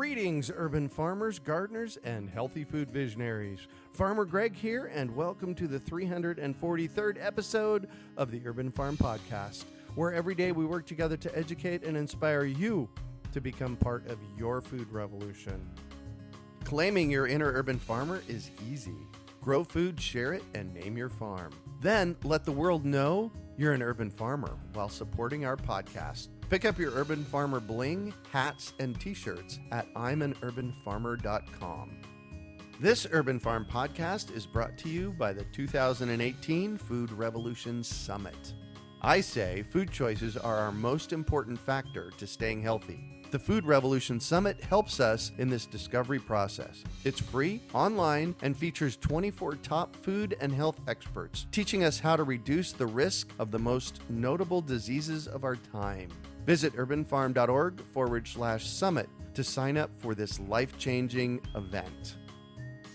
Greetings, urban farmers, gardeners, and healthy food visionaries. Farmer Greg here, and welcome to the 343rd episode of the Urban Farm Podcast, where every day we work together to educate and inspire you to become part of your food revolution. Claiming your inner urban farmer is easy. Grow food, share it, and name your farm. Then let the world know you're an urban farmer while supporting our podcast. Pick up your Urban Farmer bling, hats, and t-shirts at imanurbanfarmer.com. This Urban Farm Podcast is brought to you by the 2018 Food Revolution Summit. I say food choices are our most important factor to staying healthy. The Food Revolution Summit helps us in this discovery process. It's free, online, and features 24 top food and health experts teaching us how to reduce the risk of the most notable diseases of our time. Visit urbanfarm.org/summit to sign up for this life-changing event.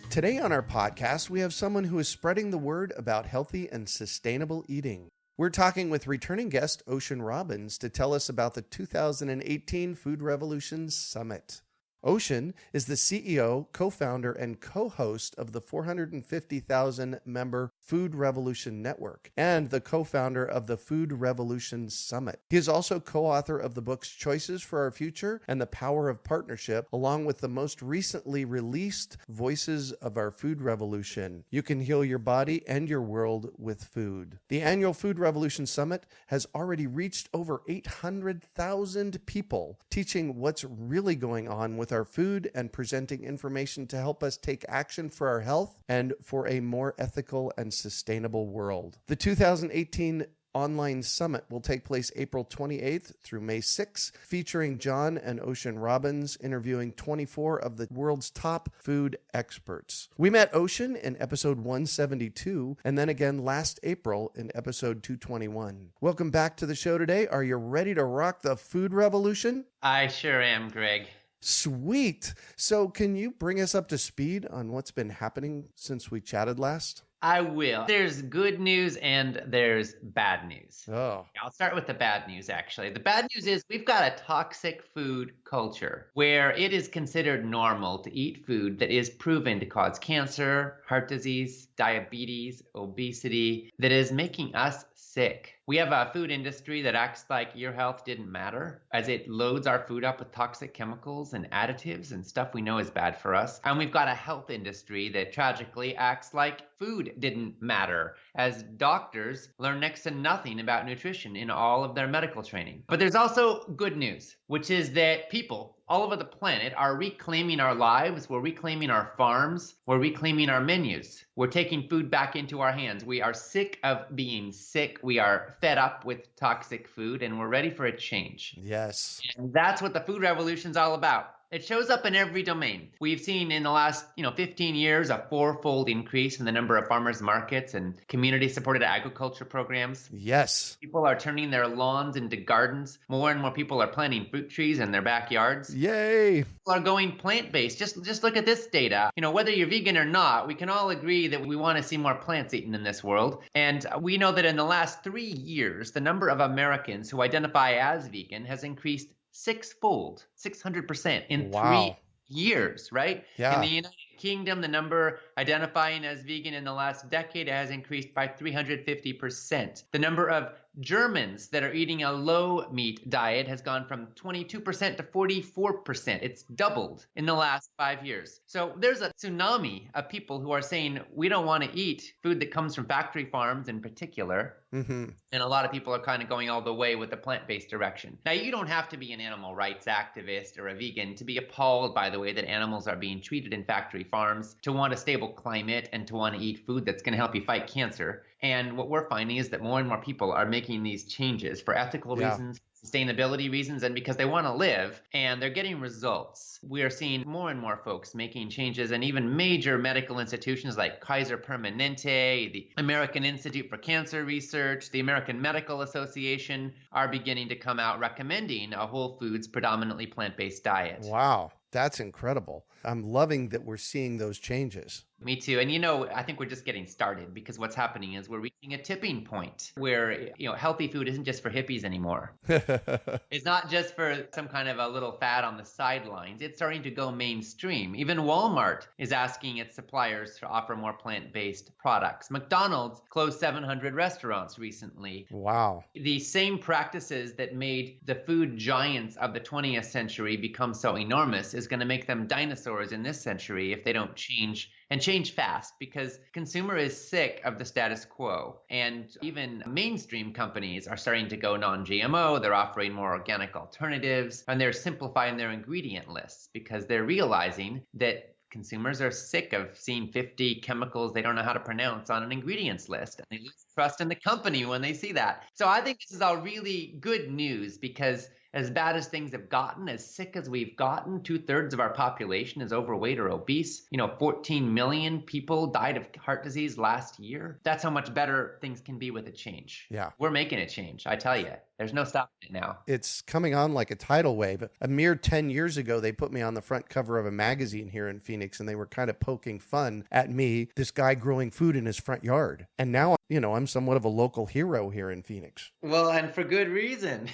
Today on our podcast, we have someone who is spreading the word about healthy and sustainable eating. We're talking with returning guest Ocean Robbins to tell us about the 2018 Food Revolution Summit. Ocean is the CEO, co-founder, and co-host of the 450,000-member Food Revolution Network and the co-founder of the Food Revolution Summit. He is also co-author of the books Choices for Our Future and The Power of Partnership, along with the most recently released Voices of Our Food Revolution. You can heal your body and your world with food. The annual Food Revolution Summit has already reached over 800,000 people, teaching what's really going on with our food and presenting information to help us take action for our health and for a more ethical and sustainable world. The 2018 online summit will take place April 28th through May 6th, featuring John and Ocean Robbins interviewing 24 of the world's top food experts. We met Ocean in episode 172 and then again last April in episode 221. Welcome back to the show today. Are you ready to rock the food revolution? I sure am, Greg. Sweet. So can you bring us up to speed on what's been happening since we chatted last? I will. There's good news and there's bad news. Oh. I'll start with the bad news, actually. The bad news is we've got a toxic food culture where it is considered normal to eat food that is proven to cause cancer, heart disease, diabetes, obesity, that is making us sick. We have a food industry that acts like your health didn't matter as it loads our food up with toxic chemicals and additives and stuff we know is bad for us. And we've got a health industry that tragically acts like food didn't matter as doctors learn next to nothing about nutrition in all of their medical training. But there's also good news, which is that people all over the planet are reclaiming our lives. We're reclaiming our farms. We're reclaiming our menus. We're taking food back into our hands. We are sick of being sick. We are fed up with toxic food, and we're ready for a change. Yes. And that's what the food revolution is all about. It shows up in every domain. We've seen in the last 15 years a fourfold increase in the number of farmers markets and community-supported agriculture programs. Yes. People are turning their lawns into gardens. More and more people are planting fruit trees in their backyards. Yay. People are going plant-based. Just look at this data. Whether you're vegan or not, we can all agree that we want to see more plants eaten in this world. And we know that in the last 3 years, the number of Americans who identify as vegan has increased sixfold, 600% in 3 years, right? Yeah. In the United Kingdom, the number identifying as vegan in the last decade has increased by 350%. The number of Germans that are eating a low meat diet has gone from 22% to 44%. It's doubled in the last 5 years. So there's a tsunami of people who are saying we don't want to eat food that comes from factory farms in particular. Mm-hmm. And a lot of people are kind of going all the way with the plant-based direction. Now, you don't have to be an animal rights activist or a vegan to be appalled by the way that animals are being treated in factory farms, to want a stable climate, and to want to eat food that's going to help you fight cancer. And what we're finding is that more and more people are making these changes for ethical reasons, sustainability reasons, and because they want to live, and they're getting results. We are seeing more and more folks making changes, and even major medical institutions like Kaiser Permanente, the American Institute for Cancer Research, the American Medical Association are beginning to come out recommending a whole foods, predominantly plant-based diet. Wow. That's incredible. I'm loving that we're seeing those changes. Me too. And I think we're just getting started because what's happening is we're reaching a tipping point where, healthy food isn't just for hippies anymore. It's not just for some kind of a little fad on the sidelines. It's starting to go mainstream. Even Walmart is asking its suppliers to offer more plant-based products. McDonald's closed 700 restaurants recently. Wow. The same practices that made the food giants of the 20th century become so enormous is going to make them dinosaurs in this century if they don't change, and change fast, because consumer is sick of the status quo. And even mainstream companies are starting to go non-GMO. They're offering more organic alternatives, and they're simplifying their ingredient lists because they're realizing that consumers are sick of seeing 50 chemicals they don't know how to pronounce on an ingredients list, and they lose trust in the company when they see that. So I think this is all really good news, because as bad as things have gotten, as sick as we've gotten, 2/3 of our population is overweight or obese. 14 million people died of heart disease last year. That's how much better things can be with a change. Yeah. We're making a change, I tell you. There's no stopping it now. It's coming on like a tidal wave. A mere 10 years ago, they put me on the front cover of a magazine here in Phoenix, and they were kind of poking fun at me, this guy growing food in his front yard. And now, I'm somewhat of a local hero here in Phoenix. Well, and for good reason.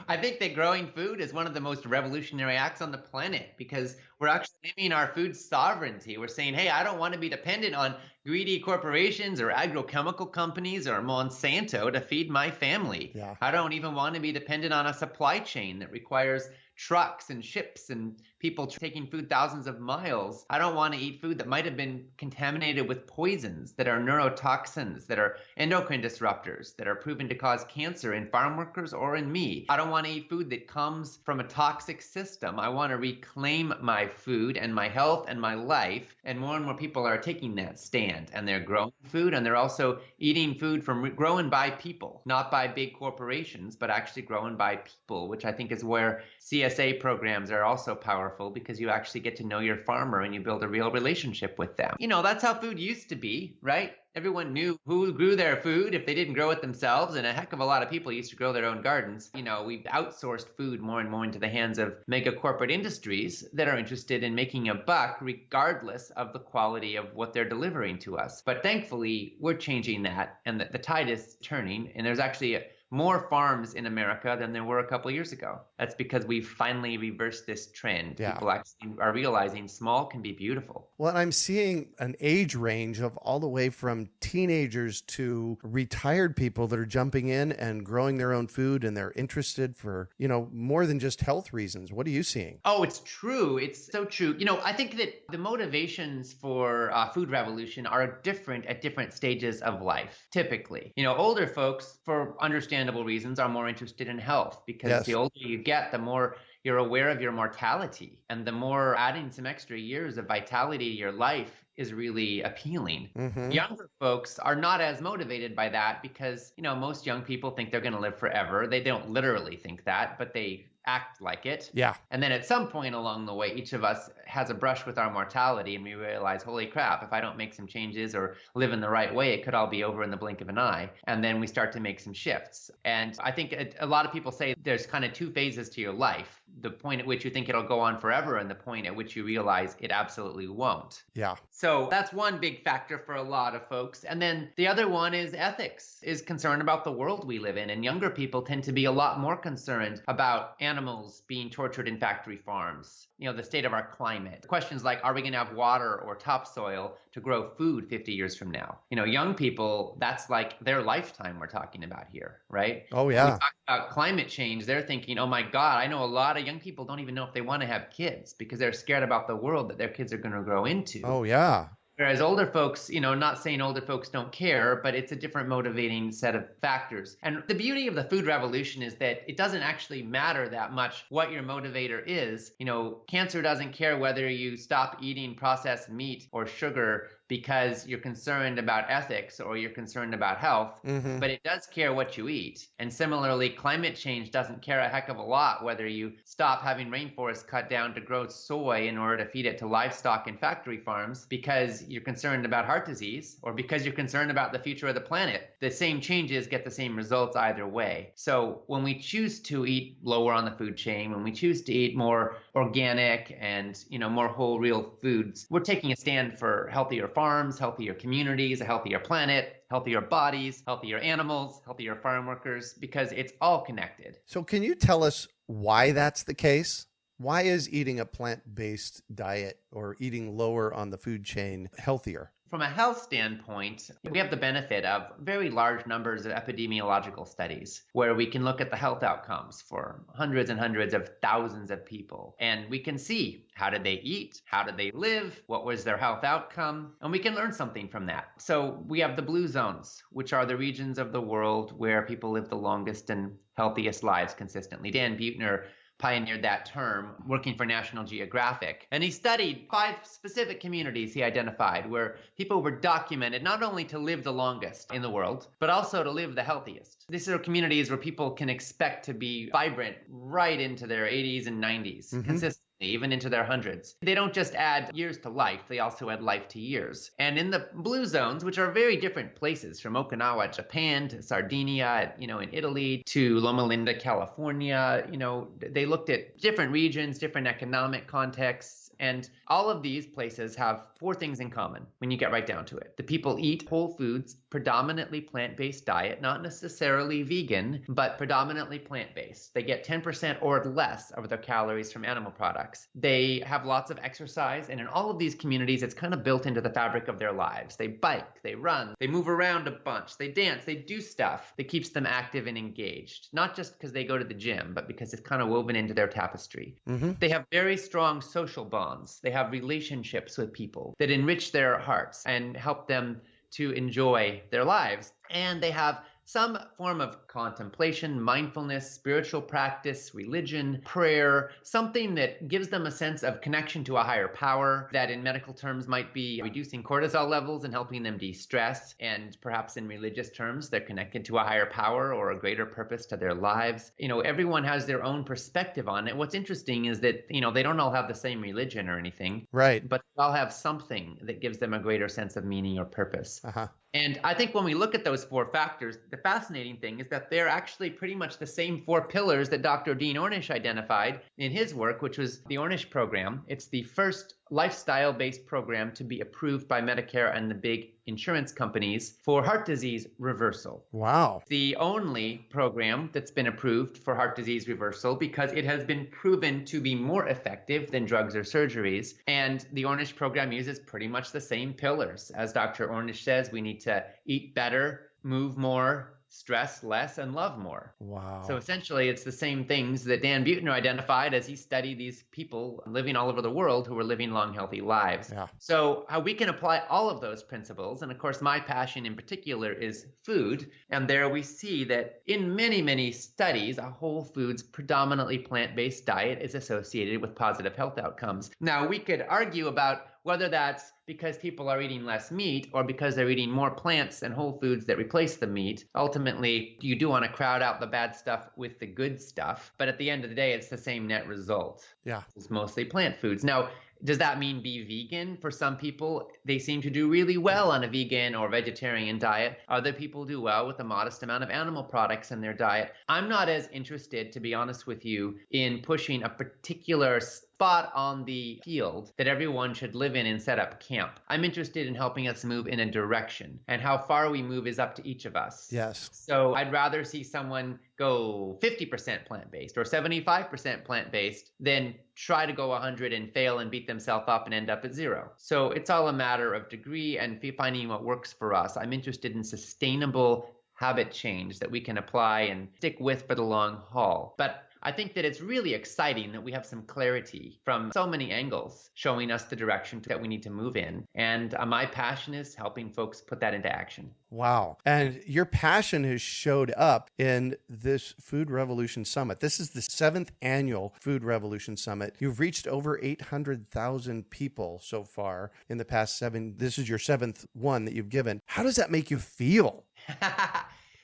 I think that growing food is one of the most revolutionary acts on the planet, because we're actually claiming our food sovereignty. We're saying, hey, I don't want to be dependent on greedy corporations or agrochemical companies or Monsanto to feed my family. Yeah. I don't even want to be dependent on a supply chain that requires trucks and ships and people taking food thousands of miles. I don't want to eat food that might have been contaminated with poisons that are neurotoxins, that are endocrine disruptors, that are proven to cause cancer in farm workers or in me. I don't want to eat food that comes from a toxic system. I want to reclaim my food and my health and my life. And more people are taking that stand, and they're growing food, and they're also eating food grown by people, not by big corporations, but actually grown by people, which I think is where CSA programs are also powerful, because you actually get to know your farmer and you build a real relationship with them. That's how food used to be, right? Everyone knew who grew their food if they didn't grow it themselves, and a heck of a lot of people used to grow their own gardens. We've outsourced food more and more into the hands of mega corporate industries that are interested in making a buck regardless of the quality of what they're delivering to us. But thankfully, we're changing that, and the tide is turning, and there's actually more farms in America than there were a couple of years ago. That's because we've finally reversed this trend. Yeah. People actually are realizing small can be beautiful. Well, I'm seeing an age range of all the way from teenagers to retired people that are jumping in and growing their own food, and they're interested for, more than just health reasons. What are you seeing? Oh, it's true. It's so true. I think that the motivations for food revolution are different at different stages of life, typically. Older folks, for understandable reasons, are more interested in health, because Yes. The older you get, the more you're aware of your mortality, and the more adding some extra years of vitality to your life is really appealing. Mm-hmm. Younger folks are not as motivated by that, because most young people think they're going to live forever. They don't literally think that, but they act like it. Yeah. And then at some point along the way, each of us has a brush with our mortality, and we realize, holy crap, if I don't make some changes or live in the right way, it could all be over in the blink of an eye. And then we start to make some shifts. And I think a lot of people say there's kind of two phases to your life: the point at which you think it'll go on forever, and the point at which you realize it absolutely won't. Yeah. So that's one big factor for a lot of folks. And then the other one is ethics, is concern about the world we live in. And younger people tend to be a lot more concerned about animals being tortured in factory farms, the state of our climate. Questions like, are we going to have water or topsoil to grow food 50 years from now? Young people, that's like their lifetime we're talking about here, right? Oh, yeah. When we talk about climate change, they're thinking, oh my God, I know a lot of young people don't even know if they want to have kids, because they're scared about the world that their kids are going to grow into. Oh, yeah. Whereas older folks, not saying older folks don't care, but it's a different motivating set of factors. And the beauty of the food revolution is that it doesn't actually matter that much what your motivator is. Cancer doesn't care whether you stop eating processed meat or sugar because you're concerned about ethics or you're concerned about health, Mm-hmm. but it does care what you eat. And similarly, climate change doesn't care a heck of a lot whether you stop having rainforests cut down to grow soy in order to feed it to livestock in factory farms because you're concerned about heart disease or because you're concerned about the future of the planet. The same changes get the same results either way. So when we choose to eat lower on the food chain, when we choose to eat more organic and more whole real foods, we're taking a stand for healthier farms, healthier communities, a healthier planet, healthier bodies, healthier animals, healthier farm workers, because it's all connected. So can you tell us why that's the case? Why is eating a plant-based diet or eating lower on the food chain healthier? From a health standpoint, we have the benefit of very large numbers of epidemiological studies where we can look at the health outcomes for hundreds and hundreds of thousands of people. And we can see, how did they eat? How did they live? What was their health outcome? And we can learn something from that. So we have the blue zones, which are the regions of the world where people live the longest and healthiest lives consistently. Dan Buettner pioneered that term working for National Geographic. And he studied 5 specific communities he identified where people were documented not only to live the longest in the world, but also to live the healthiest. These are communities where people can expect to be vibrant right into their 80s and 90s, consistently, even into their hundreds. They don't just add years to life, they also add life to years. And in the blue zones, which are very different places, from Okinawa, Japan, to Sardinia, in Italy, to Loma Linda, California, they looked at different regions, different economic contexts, and all of these places have 4 things in common when you get right down to it. The people eat whole foods, predominantly plant-based diet, not necessarily vegan, but predominantly plant-based. They get 10% or less of their calories from animal products. They have lots of exercise, and in all of these communities, it's kind of built into the fabric of their lives. They bike, they run, they move around a bunch, they dance, they do stuff that keeps them active and engaged, not just because they go to the gym, but because it's kind of woven into their tapestry. They have very strong social bonds. They have relationships with people that enrich their hearts and help them to enjoy their lives. And they have some form of contemplation, mindfulness, spiritual practice, religion, prayer, something that gives them a sense of connection to a higher power that in medical terms might be reducing cortisol levels and helping them de-stress. And perhaps in religious terms, they're connected to a higher power or a greater purpose to their lives. Everyone has their own perspective on it. What's interesting is that, they don't all have the same religion or anything. Right. But they all have something that gives them a greater sense of meaning or purpose. And I think when we look at those 4 factors, the fascinating thing is that they're actually pretty much the same 4 pillars that Dr. Dean Ornish identified in his work, which was the Ornish program. It's the first lifestyle-based program to be approved by Medicare and the big insurance companies for heart disease reversal. Wow. The only program that's been approved for heart disease reversal because it has been proven to be more effective than drugs or surgeries. And the Ornish program uses pretty much the same pillars. As Dr. Ornish says, we need to eat better, move more, stress less, and love more. Wow. So essentially, it's the same things that Dan Buettner identified as he studied these people living all over the world who were living long, healthy lives. Yeah. So how we can apply all of those principles, and of course, my passion in particular is food. And there we see that in many, many studies, a whole foods, predominantly plant-based diet is associated with positive health outcomes. Now, we could argue about whether that's because people are eating less meat or because they're eating more plants and whole foods that replace the meat. Ultimately, you do want to crowd out the bad stuff with the good stuff. But at the end of the day, it's the same net result. Yeah. It's mostly plant foods. Now, does that mean be vegan? For some people, they seem to do really well on a vegan or vegetarian diet. Other people do well with a modest amount of animal products in their diet. I'm not as interested, to be honest with you, in pushing a particular spot on the field that everyone should live in and set up camp. I'm interested in helping us move in a direction, and how far we move is up to each of us. Yes. So I'd rather see someone go 50% plant-based or 75% plant-based than try to go 100 and fail and beat themselves up and end up at 0. So it's all a matter of degree and finding what works for us. I'm interested in sustainable habit change that we can apply and stick with for the long haul. But I think that it's really exciting that we have some clarity from so many angles showing us the direction that we need to move in. And my passion is helping folks put that into action. Wow. And your passion has showed up in this Food Revolution Summit. This is the 7th annual Food Revolution Summit. You've reached over 800,000 people so far in the past 7. This is your 7th one that you've given. How does that make you feel?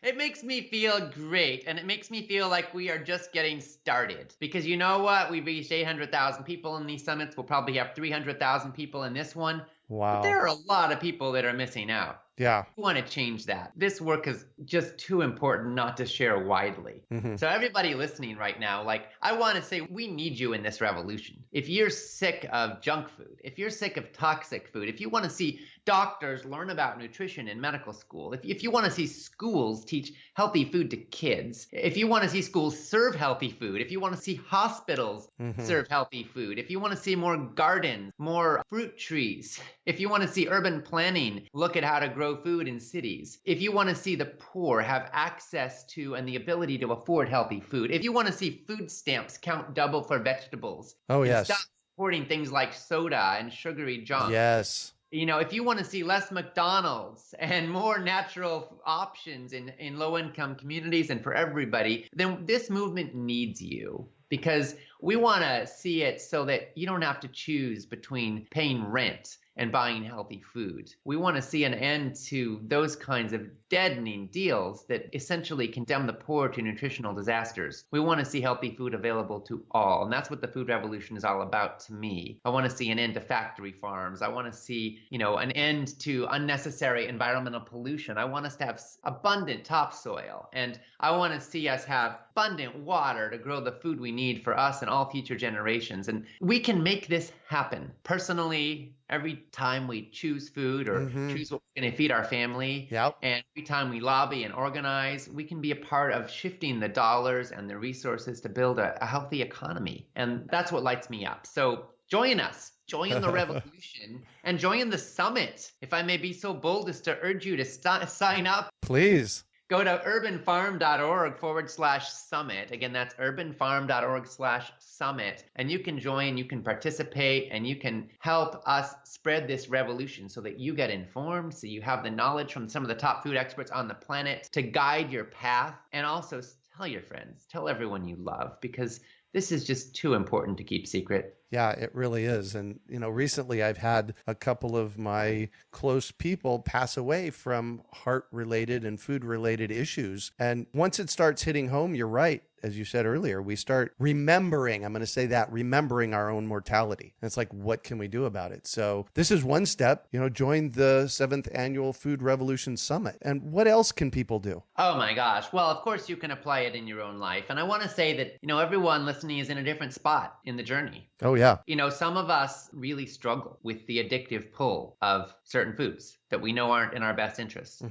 It makes me feel great, and it makes me feel like we are just getting started. Because you know what? We've reached 800,000 people in these summits. We'll probably have 300,000 people in this one. Wow. But there are a lot of people that are missing out. Yeah. We want to change that. This work is just too important not to share widely. So everybody listening right now, I want to say we need you in this revolution. If you're sick of junk food, if you're sick of toxic food, if you want to see doctors learn about nutrition in medical school, if you want to see schools teach healthy food to kids, if you want to see schools serve healthy food, if you want to see hospitals serve healthy food, if you want to see more gardens, more fruit trees, if you want to see urban planning look at how to grow food in cities, if you want to see the poor have access to and the ability to afford healthy food, if you want to see food stamps count double for vegetables, stop supporting things like soda and sugary junk. Yes. If you want to see less McDonald's and more natural options in low-income communities and for everybody, then this movement needs you. Because we want to see it so that you don't have to choose between paying rent and buying healthy food. We want to see an end to those kinds of deadening deals that essentially condemn the poor to nutritional disasters. We want to see healthy food available to all. And that's what the food revolution is all about to me. I want to see an end to factory farms. I want to see, an end to unnecessary environmental pollution. I want us to have abundant topsoil. And I want to see us have abundant water to grow the food we need for us and all future generations. And we can make this happen. Personally, every time we choose food or choose what we're going to feed our family, and every time we lobby and organize, we can be a part of shifting the dollars and the resources to build a healthy economy. And that's what lights me up. So join us. Join the revolution and join the summit. If I may be so bold as to urge you to sign up. Please. Go to urbanfarm.org/summit. Again, that's urbanfarm.org/summit. And you can join, you can participate, and you can help us spread this revolution so that you get informed, so you have the knowledge from some of the top food experts on the planet to guide your path. And also tell your friends, tell everyone you love, because this is just too important to keep secret. Yeah, it really is. And, recently I've had a couple of my close people pass away from heart-related and food-related issues. And once it starts hitting home, you're right. As you said earlier, we start remembering, I'm going to say that, remembering our own mortality. And it's like, what can we do about it? So this is one step, join the 7th annual Food Revolution Summit. And what else can people do? Oh my gosh. Well, of course you can apply it in your own life. And I want to say that, everyone listening is in a different spot in the journey. Oh, yeah. Some of us really struggle with the addictive pull of certain foods that we know aren't in our best interests.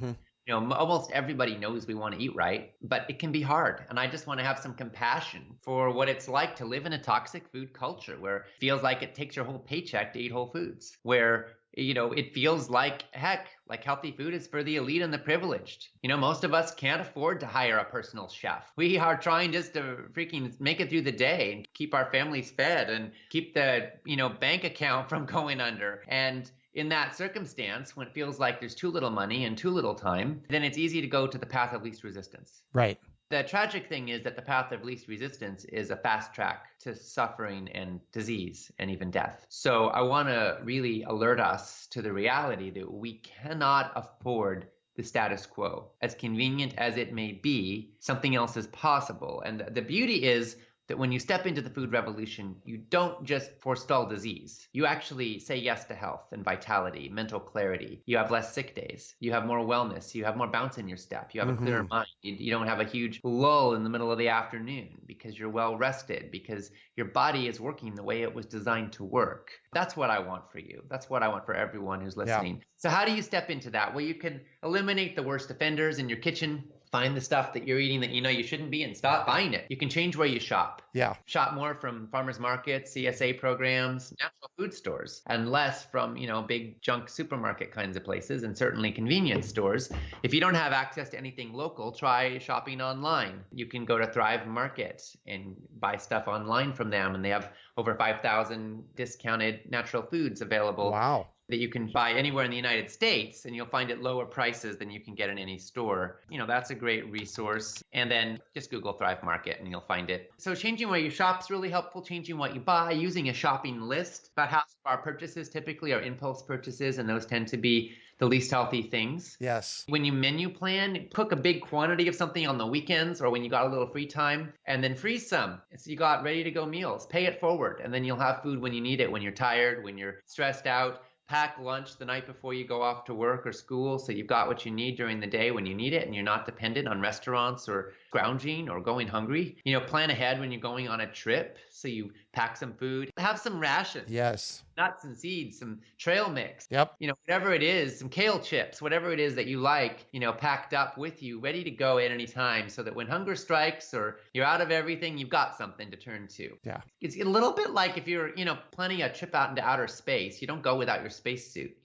Almost everybody knows we want to eat right, but it can be hard. And I just want to have some compassion for what it's like to live in a toxic food culture where it feels like it takes your whole paycheck to eat whole foods, where it feels like healthy food is for the elite and the privileged. Most of us can't afford to hire a personal chef. We are trying just to freaking make it through the day and keep our families fed and keep the, bank account from going under. And in that circumstance, when it feels like there's too little money and too little time, then it's easy to go to the path of least resistance. Right. The tragic thing is that the path of least resistance is a fast track to suffering and disease and even death. So I want to really alert us to the reality that we cannot afford the status quo. As convenient as it may be, something else is possible. And the beauty is that when you step into the food revolution, you don't just forestall disease. You actually say yes to health and vitality, mental clarity. You have less sick days. You have more wellness. You have more bounce in your step. You have a clearer mind. You don't have a huge lull in the middle of the afternoon because you're well rested, because your body is working the way it was designed to work. That's what I want for you. That's what I want for everyone who's listening. Yeah. So how do you step into that? Well, you can eliminate the worst offenders in your kitchen. find the stuff that you're eating that you shouldn't be and stop buying it. You can change where you shop. Yeah. Shop more from farmers markets, CSA programs, natural food stores, and less from, big junk supermarket kinds of places, and certainly convenience stores. If you don't have access to anything local, try shopping online. You can go to Thrive Market and buy stuff online from them, and they have over 5,000 discounted natural foods available. Wow. That you can buy anywhere in the United States, and you'll find at lower prices than you can get in any store. That's a great resource. And then just Google Thrive Market and you'll find it. So changing where you shop is really helpful. Changing what you buy, using a shopping list. About half of our purchases typically are impulse purchases, and those tend to be the least healthy things. Yes. When you menu plan, cook a big quantity of something on the weekends or when you got a little free time, and then freeze some. So you got ready to go meals. Pay it forward, and then you'll have food when you need it, when you're tired, when you're stressed out. Pack lunch the night before you go off to work or school, so you've got what you need during the day when you need it, and you're not dependent on restaurants or scrounging or going hungry. Plan ahead when you're going on a trip, so you pack some food. Have some rations. Yes. Nuts and seeds, some trail mix. Yep. Whatever it is, some kale chips, whatever it is that you like, packed up with you, ready to go at any time, so that when hunger strikes or you're out of everything, you've got something to turn to. Yeah. It's a little bit like if you're, planning a trip out into outer space, you don't go without your spacesuit,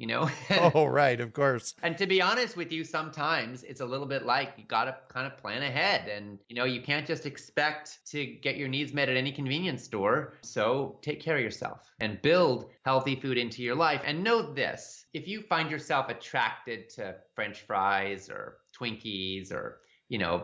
Oh, right. Of course. And to be honest with you, sometimes it's a little bit like you got to kind of plan ahead, and, you can't just expect to get your needs met at any convenience store. So take care of yourself and build healthy food into your life. And know this, if you find yourself attracted to French fries or Twinkies or,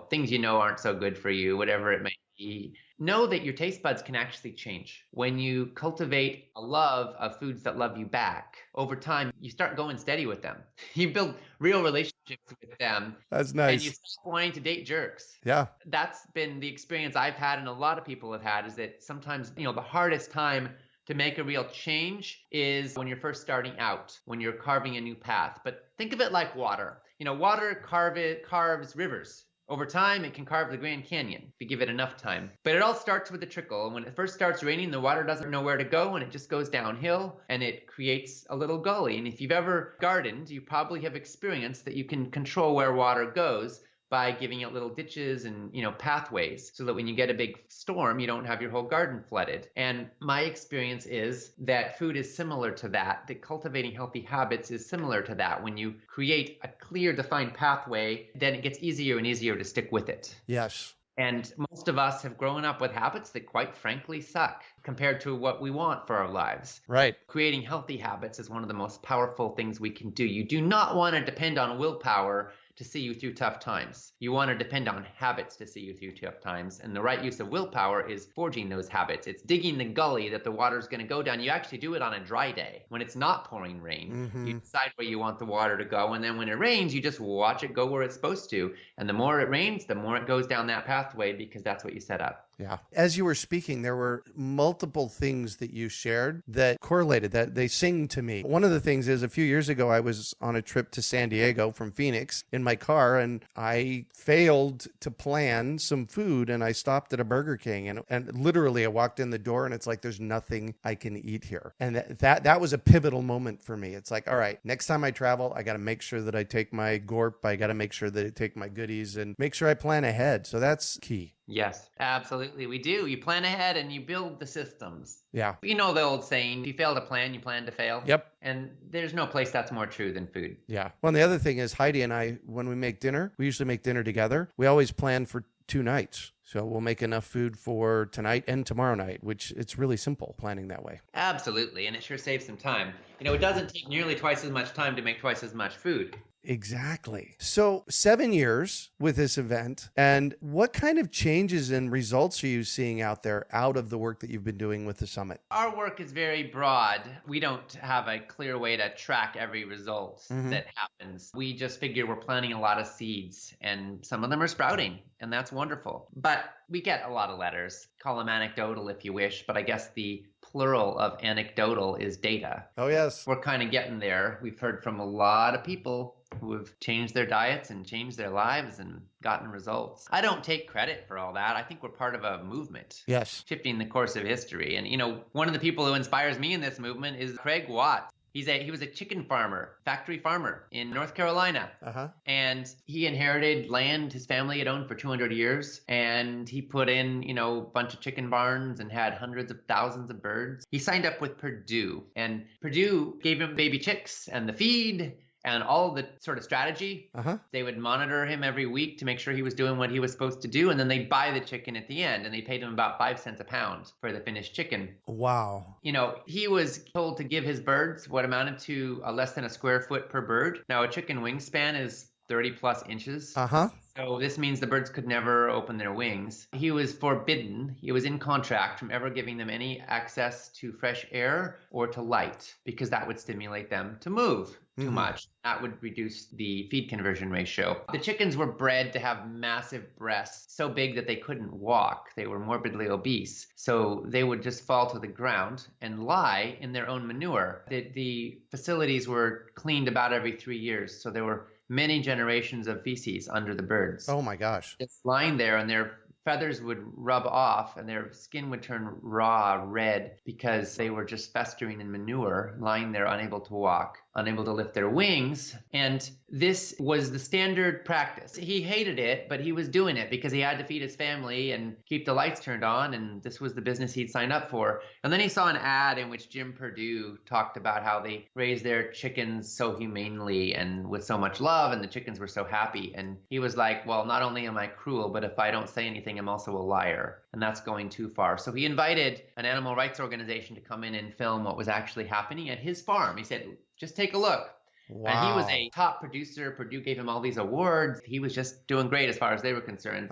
things aren't so good for you, whatever it may be, know that your taste buds can actually change. When you cultivate a love of foods that love you back, over time, you start going steady with them. You build real relationships with them. That's nice. And you stop wanting to date jerks. Yeah. That's been the experience I've had, and a lot of people have had, is that sometimes, the hardest time to make a real change is when you're first starting out, when you're carving a new path. But think of it like water. Water carves rivers. Over time, it can carve the Grand Canyon if you give it enough time. But it all starts with a trickle. And when it first starts raining, the water doesn't know where to go, and it just goes downhill, and it creates a little gully. And if you've ever gardened, you probably have experienced that you can control where water goes by giving it little ditches and, pathways, so that when you get a big storm, you don't have your whole garden flooded. And my experience is that food is similar to that cultivating healthy habits is similar to that. When you create a clear, defined pathway, then it gets easier and easier to stick with it. Yes. And most of us have grown up with habits that quite frankly suck compared to what we want for our lives. Right. Creating healthy habits is one of the most powerful things we can do. You do not want to depend on willpower to see you through tough times. You want to depend on habits to see you through tough times. And the right use of willpower is forging those habits. It's digging the gully that the water's going to go down. You actually do it on a dry day. When it's not pouring rain, you decide where you want the water to go. And then when it rains, you just watch it go where it's supposed to. And the more it rains, the more it goes down that pathway, because that's what you set up. Yeah. As you were speaking, there were multiple things that you shared that correlated, that they sing to me. One of the things is, a few years ago, I was on a trip to San Diego from Phoenix in my car, and I failed to plan some food, and I stopped at a Burger King, and literally I walked in the door, and it's like, there's nothing I can eat here. And that was a pivotal moment for me. It's like, all right, next time I travel, I got to make sure that I take my Gorp. I got to make sure that I take my goodies and make sure I plan ahead. So that's key. Yes, absolutely. We do. You plan ahead and you build the systems. Yeah. You know the old saying, if you fail to plan, you plan to fail. Yep. And there's no place that's more true than food. Yeah. Well, and the other thing is, Heidi and I, when we make dinner, we usually make dinner together. We always plan for 2 nights. So we'll make enough food for tonight and tomorrow night, which it's really simple planning that way. Absolutely. And it sure saves some time. It doesn't take nearly twice as much time to make twice as much food. Exactly. So 7 years with this event, and what kind of changes and results are you seeing out there out of the work that you've been doing with the summit? Our work is very broad. We don't have a clear way to track every result that happens. We just figure we're planting a lot of seeds, and some of them are sprouting, and that's wonderful. But we get a lot of letters. Call them anecdotal if you wish, but I guess the plural of anecdotal is data. Oh, yes. We're kind of getting there. We've heard from a lot of people who have changed their diets and changed their lives and gotten results. I don't take credit for all that. I think we're part of a movement. Yes. Shifting the course of history. And, one of the people who inspires me in this movement is Craig Watts. He was a chicken farmer, factory farmer in North Carolina. And he inherited land his family had owned for 200 years. And he put in, a bunch of chicken barns and had hundreds of thousands of birds. He signed up with Purdue, and Purdue gave him baby chicks and the feed and all the sort of strategy. They would monitor him every week to make sure he was doing what he was supposed to do. And then they'd buy the chicken at the end, and they paid him about 5 cents a pound for the finished chicken. Wow. He was told to give his birds what amounted to less than a square foot per bird. Now, a chicken wingspan is 30 plus inches. So this means the birds could never open their wings. He was forbidden. He was in contract from ever giving them any access to fresh air or to light, because that would stimulate them to move too much. That would reduce the feed conversion ratio. The chickens were bred to have massive breasts, so big that they couldn't walk. They were morbidly obese. So they would just fall to the ground and lie in their own manure. The facilities were cleaned about every 3 years. So there were many generations of feces under the birds. Oh my gosh. Just lying there, and their feathers would rub off and their skin would turn raw red because they were just festering in manure, lying there unable to walk, unable to lift their wings. And this was the standard practice. He hated it, but he was doing it because he had to feed his family and keep the lights turned on, and this was the business he'd signed up for. And then he saw an ad in which Jim Purdue talked about how they raised their chickens so humanely and with so much love, and the chickens were so happy. And he was like, well, not only am I cruel, but if I don't say anything, I'm also a liar, and that's going too far. So he invited an animal rights organization to come in and film what was actually happening at his farm. He said, just take a look. Wow. And he was a top producer. Purdue gave him all these awards. He was just doing great as far as they were concerned.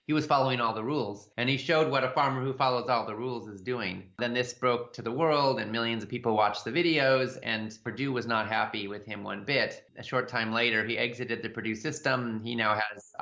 He was following all the rules. And he showed what a farmer who follows all the rules is doing. Then this broke to the world, and millions of people watched the videos, and Purdue was not happy with him one bit. A short time later, he exited the Purdue system. He now has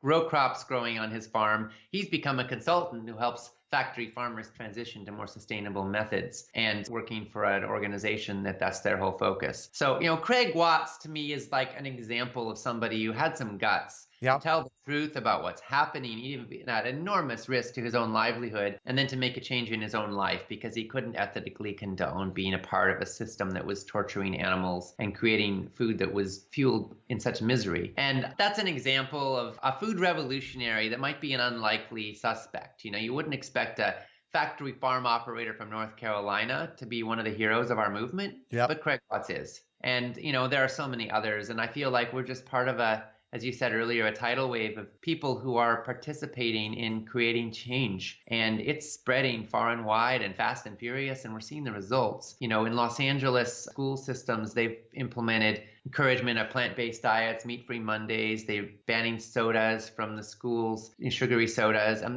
row crops growing on his farm. He's become a consultant who helps factory farmers transition to more sustainable methods, and working for an organization that's their whole focus. So, Craig Watts to me is like an example of somebody who had some guts. To tell the truth about what's happening, even at enormous risk to his own livelihood, and then to make a change in his own life because he couldn't ethically condone being a part of a system that was torturing animals and creating food that was fueled in such misery. And that's an example of a food revolutionary that might be an unlikely suspect. You wouldn't expect a factory farm operator from North Carolina to be one of the heroes of our movement, but Craig Watts is. And, there are so many others, and I feel like we're just part of as you said earlier, a tidal wave of people who are participating in creating change. And it's spreading far and wide and fast and furious, and we're seeing the results. In Los Angeles school systems, they've implemented encouragement of plant-based diets, meat-free Mondays. They're banning sodas from the schools, sugary sodas. And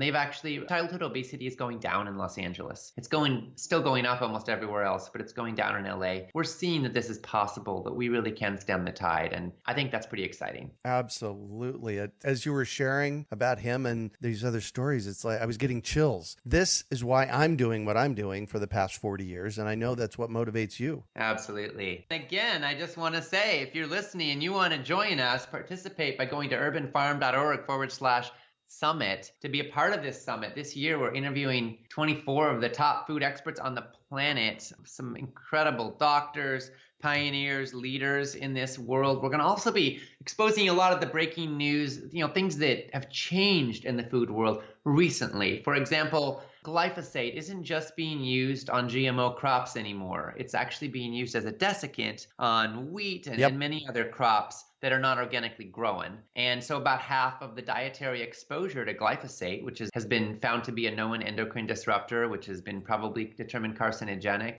childhood obesity is going down in Los Angeles. It's still going up almost everywhere else, but it's going down in LA. We're seeing that this is possible, that we really can stem the tide. And I think that's pretty exciting. Absolutely. As you were sharing about him and these other stories, it's like I was getting chills. This is why I'm doing what I'm doing for the past 40 years. And I know that's what motivates you. Absolutely. Again, I just want to say, if you're listening and you want to join us, participate by going to urbanfarm.org/summit to be a part of this summit. This year, we're interviewing 24 of the top food experts on the planet, some incredible doctors, pioneers, leaders in this world. We're going to also be exposing a lot of the breaking news, things that have changed in the food world recently. For example, glyphosate isn't just being used on GMO crops anymore. It's actually being used as a desiccant on wheat and many other crops that are not organically grown. And so about half of the dietary exposure to glyphosate, which has been found to be a known endocrine disruptor, which has been probably determined carcinogenic,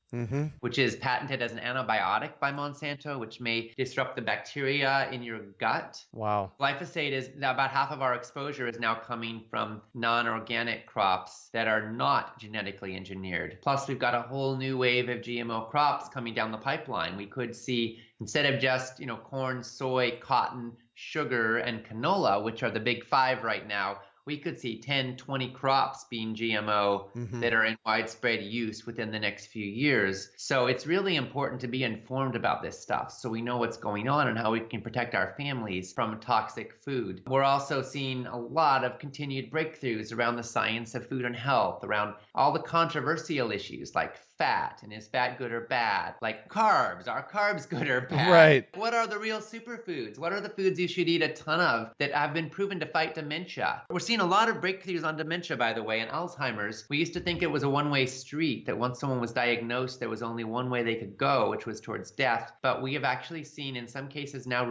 which is patented as an antibiotic by Monsanto, which may disrupt the bacteria in your gut. Wow. Glyphosate is about half of our exposure is now coming from non-organic crops that are not genetically engineered. Plus, we've got a whole new wave of GMO crops coming down the pipeline. We could see, instead of just, corn, soy, cotton, sugar, and canola, which are the big five right now, we could see 10, 20 crops being GMO that are in widespread use within the next few years. So it's really important to be informed about this stuff so we know what's going on and how we can protect our families from toxic food. We're also seeing a lot of continued breakthroughs around the science of food and health, around all the controversial issues like fat, and is fat good or bad? Like carbs, are carbs good or bad? Right. What are the real superfoods? What are the foods you should eat a ton of that have been proven to fight dementia? We're seeing a lot of breakthroughs on dementia, by the way, and Alzheimer's. We used to think it was a one-way street, that once someone was diagnosed, there was only one way they could go, which was towards death. But we have actually seen in some cases now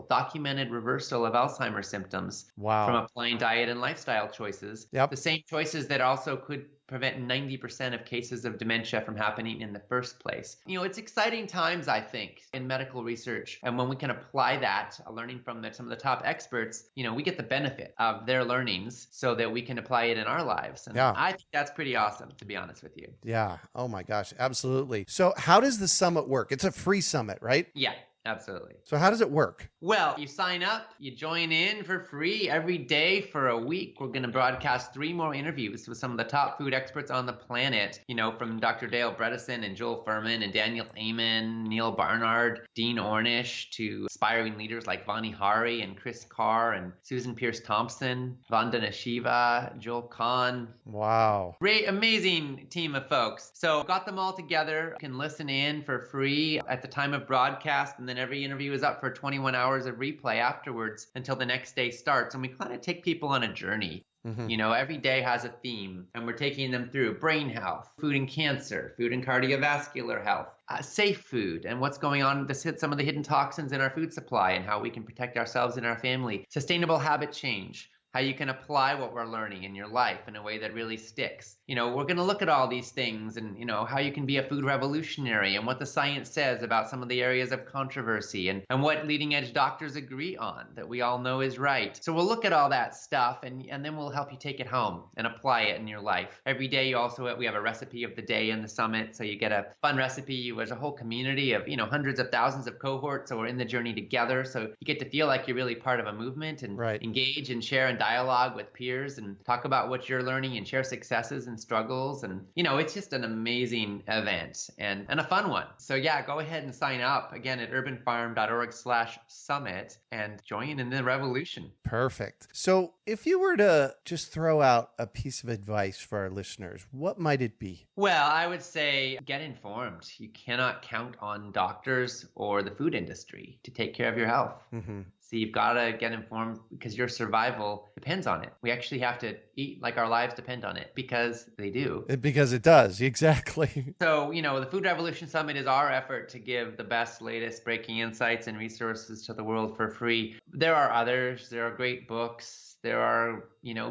documented reversal of Alzheimer's symptoms from applying diet and lifestyle choices. Yep. The same choices that also could prevent 90% of cases of dementia from happening in the first place. It's exciting times, I think, in medical research. And when we can apply that, learning from some of the top experts, we get the benefit of their learnings so that we can apply it in our lives. And I think that's pretty awesome, to be honest with you. Yeah. Oh my gosh. Absolutely. So how does the summit work? It's a free summit, right? Yeah. Absolutely. So how does it work? Well, you sign up, you join in for free every day for a week. We're going to broadcast 3 more interviews with some of the top food experts on the planet, from Dr. Dale Bredesen and Joel Furman and Daniel Amen, Neil Barnard, Dean Ornish, to aspiring leaders like Vani Hari and Chris Carr and Susan Pierce Thompson, Vandana Shiva, Joel Kahn. Wow. Great, amazing team of folks. So got them all together. You can listen in for free at the time of broadcast, and then every interview is up for 21 hours of replay afterwards until the next day starts. And we kind of take people on a journey. Mm-hmm. Every day has a theme, and we're taking them through brain health, food and cancer, food and cardiovascular health, safe food, and what's going on to some of the hidden toxins in our food supply and how we can protect ourselves and our family, sustainable habit change, how you can apply what we're learning in your life in a way that really sticks. We're going to look at all these things and, how you can be a food revolutionary and what the science says about some of the areas of controversy and what leading edge doctors agree on that we all know is right. So we'll look at all that stuff and then we'll help you take it home and apply it in your life. Every day we have a recipe of the day in the summit. So you get a fun recipe. There's a whole community of, hundreds of thousands of cohorts. So we're in the journey together. So you get to feel like you're really part of a movement and engage and share and dialogue with peers and talk about what you're learning and share successes and struggles. And, it's just an amazing event and a fun one. So yeah, go ahead and sign up again at urbanfarm.org/summit and join in the revolution. Perfect. So if you were to just throw out a piece of advice for our listeners, what might it be? Well, I would say get informed. You cannot count on doctors or the food industry to take care of your health. Mm-hmm. So you've got to get informed because your survival depends on it. We actually have to eat like our lives depend on it because they do. Because it does, exactly. So, the Food Revolution Summit is our effort to give the best, latest breaking insights and resources to the world for free. There are others. There are great books. There are,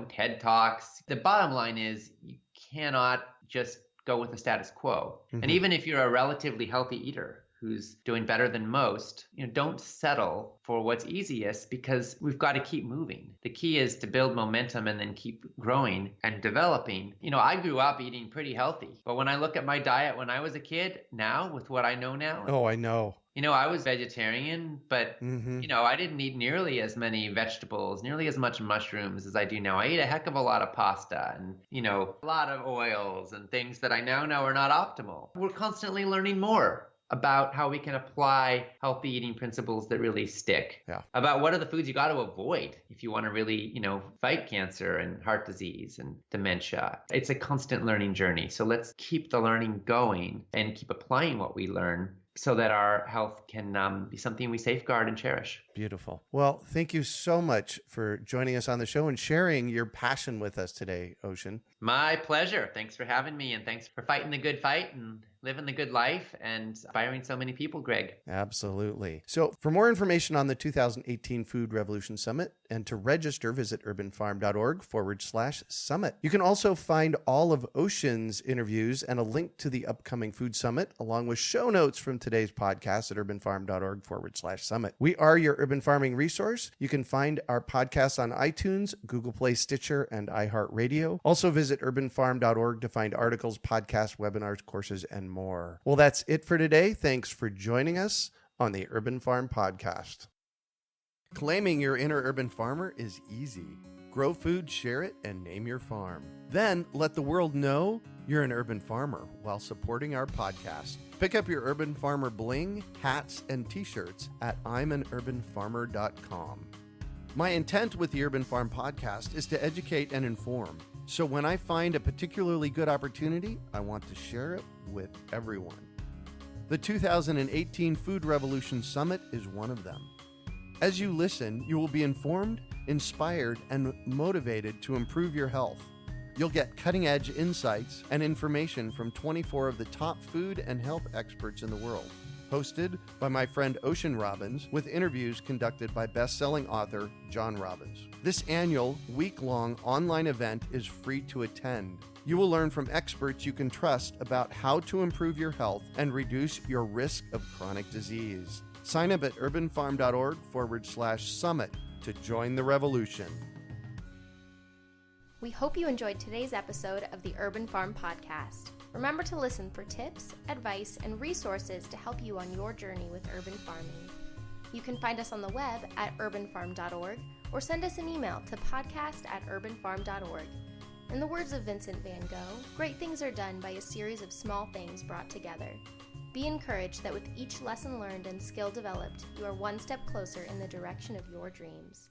TED Talks. The bottom line is you cannot just go with the status quo. Mm-hmm. And even if you're a relatively healthy eater who's doing better than most, don't settle for what's easiest because we've got to keep moving. The key is to build momentum and then keep growing and developing. I grew up eating pretty healthy, but when I look at my diet when I was a kid now with what I know now. Oh, I know. I was vegetarian, but, I didn't eat nearly as many vegetables, nearly as much mushrooms as I do now. I ate a heck of a lot of pasta and, a lot of oils and things that I now know are not optimal. We're constantly learning more about how we can apply healthy eating principles that really stick. Yeah. About what are the foods you got to avoid if you want to really, fight cancer and heart disease and dementia. It's a constant learning journey. So let's keep the learning going and keep applying what we learn so that our health can be something we safeguard and cherish. Beautiful. Well, thank you so much for joining us on the show and sharing your passion with us today, Ocean. My pleasure. Thanks for having me, and thanks for fighting the good fight and living the good life and inspiring so many people, Greg. Absolutely. So for more information on the 2018 Food Revolution Summit and to register, visit urbanfarm.org/summit. You can also find all of Ocean's interviews and a link to the upcoming Food Summit, along with show notes from today's podcast at urbanfarm.org/summit. We are your urban farming resource. You can find our podcasts on iTunes, Google Play, Stitcher, and iHeartRadio. Also visit urbanfarm.org to find articles, podcasts, webinars, courses, and more. Well, that's it for today. Thanks for joining us on the Urban Farm Podcast. Claiming your inner urban farmer is easy. Grow food, share it, and name your farm. Then let the world know you're an urban farmer while supporting our podcast. Pick up your Urban Farmer bling, hats, and t-shirts at imanurbanfarmer.com. My intent with the Urban Farm Podcast is to educate and inform. So when I find a particularly good opportunity, I want to share it with everyone. The 2018 Food Revolution Summit is one of them. As you listen, you will be informed, inspired, and motivated to improve your health. You'll get cutting-edge insights and information from 24 of the top food and health experts in the world. Hosted by my friend Ocean Robbins, with interviews conducted by best-selling author John Robbins. This annual, week-long online event is free to attend. You will learn from experts you can trust about how to improve your health and reduce your risk of chronic disease. Sign up at urbanfarm.org/summit to join the revolution. We hope you enjoyed today's episode of the Urban Farm Podcast. Remember to listen for tips, advice, and resources to help you on your journey with urban farming. You can find us on the web at urbanfarm.org or send us an email to podcast@urbanfarm.org. In the words of Vincent van Gogh, great things are done by a series of small things brought together. Be encouraged that with each lesson learned and skill developed, you are one step closer in the direction of your dreams.